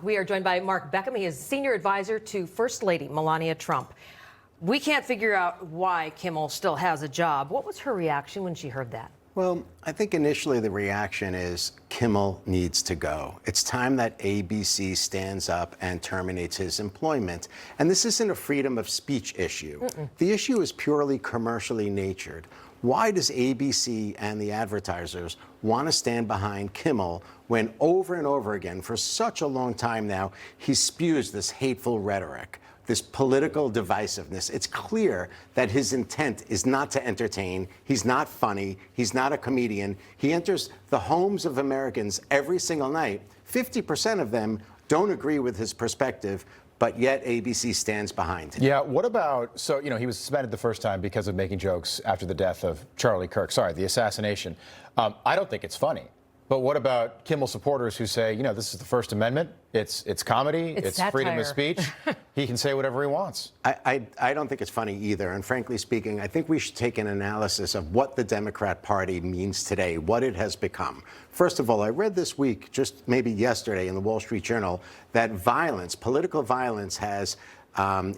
We are joined by Marc Beckman. He is senior advisor to First Lady Melania Trump. We can't figure out why Kimmel still has a job. What was her reaction when she heard that? Well, I think initially the reaction is Kimmel needs to go. It's time that ABC stands up and terminates his employment. And this isn't a freedom of speech issue. The issue is purely commercially natured. Why does ABC and the advertisers want to stand behind Kimmel when over and over again, for such a long time now, he spews this hateful rhetoric, this political divisiveness? It's clear that his intent is not to entertain. He's not funny. He's not a comedian. He enters the homes of Americans every single night. 50% of them don't agree with his perspective, but yet ABC stands behind him. Yeah, what about, so, he was suspended the first time because of making jokes after the death of Charlie Kirk, the assassination. I don't think it's funny. But what about Kimmel supporters who say, this is the First Amendment, it's comedy, it's freedom of speech, he can say whatever he wants? I don't think it's funny either. And frankly speaking, I think we should take an analysis of what the Democrat Party means today, what it has become. First of all, I read this week, just maybe yesterday in the Wall Street Journal, that violence, political violence has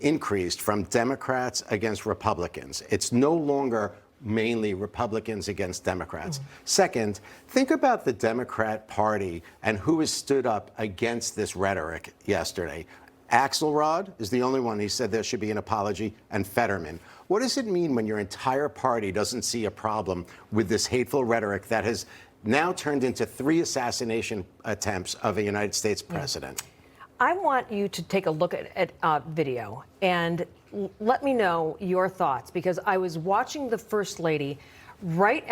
increased from Democrats against Republicans. It's no longer mainly Republicans against Democrats. Second, think about the Democrat Party and who has stood up against this rhetoric yesterday. Axelrod is the only one who said there should be an apology, and Fetterman. What does it mean when your entire party doesn't see a problem with this hateful rhetoric that has now turned into 3 assassination attempts of a United States president? I want you to take a look at video and let me know your thoughts, because I was watching the First Lady right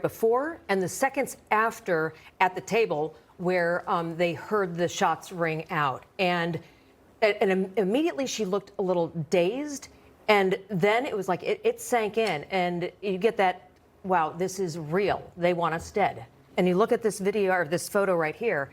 before and the seconds after at the table where they heard the shots ring out, and immediately she looked a little dazed, and then it was like it sank in, and you get that, wow, this is real. They want us dead. And you look at this video or this photo right here.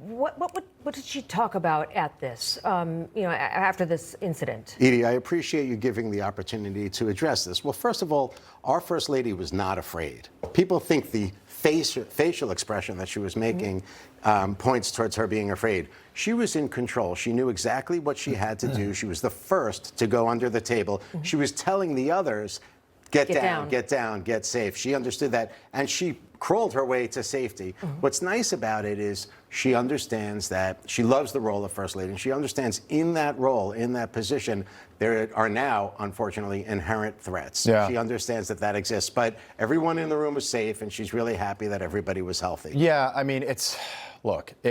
What did she talk about at this, after this incident? Edie, I appreciate you giving the opportunity to address this. Well, first of all, our First Lady was not afraid. People think the facial expression that she was making points towards her being afraid. She was in control. She knew exactly what she had to do. She was the first to go under the table. She was telling the others, get down, get safe. She understood that, and she crawled her way to safety. What's nice about it is she understands that she loves the role of First Lady, and she understands in that role, in that position, there are now, unfortunately, inherent threats. Yeah. She understands that that exists, but everyone in the room was safe, and she's really happy that everybody was healthy. Yeah, I mean,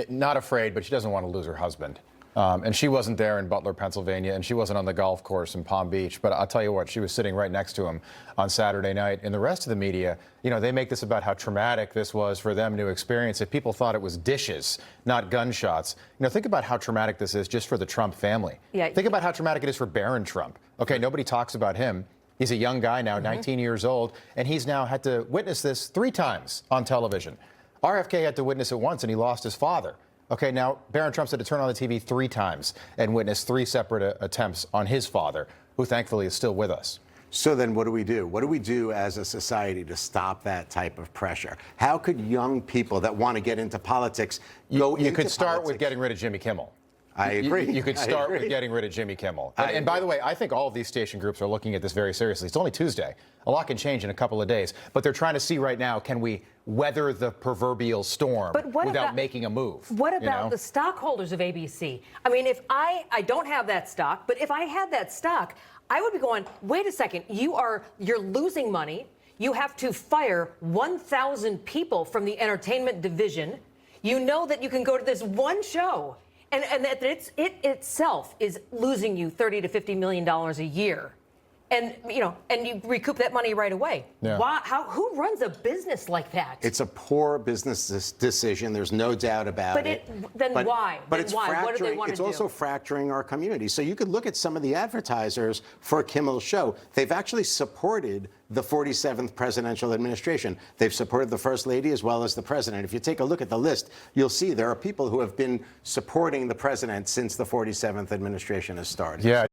not afraid, but she doesn't want to lose her husband. And she wasn't there in Butler, Pennsylvania, and she wasn't on the golf course in Palm Beach. But I'll tell you what, she was sitting right next to him on Saturday night. And the rest of the media, they make this about how traumatic this was for them to experience it. People thought it was dishes, not gunshots. Think about how traumatic this is just for the Trump family. Yeah. Think about how traumatic it is for Barron Trump. Okay, nobody talks about him. He's a young guy now, 19 years old, and he's now had to witness this 3 times on television. RFK had to witness it once, and he lost his father. Okay, now Barron Trump's had to turn on the TV 3 times and witness 3 separate attempts on his father, who thankfully is still with us. So then what do we do? What do we do as a society to stop that type of pressure? How could young people that want to get into politics go into politics? You could start with getting rid of Jimmy Kimmel. I agree. You could start with getting rid of Jimmy Kimmel. And by the way, I think all of these station groups are looking at this very seriously. It's only Tuesday. A lot can change in a couple of days. But they're trying to see right now, can we weather the proverbial storm without making a move? What about the stockholders of ABC? I mean, if I don't have that stock, but if I had that stock, I would be going, wait a second, you're losing money. You have to fire 1,000 people from the entertainment division. You know that you can go to this one show and that it itself is losing you $30 to $50 million a year. And you recoup that money right away. Yeah. Who runs a business like that? It's a poor business decision. There's no doubt about it. Then why? But it's fracturing. What do they want to do? It's also fracturing our community. So you could look at some of the advertisers for Kimmel's show. They've actually supported the 47th presidential administration. They've supported the First Lady as well as the president. If you take a look at the list, you'll see there are people who have been supporting the president since the 47th administration has started. Yeah.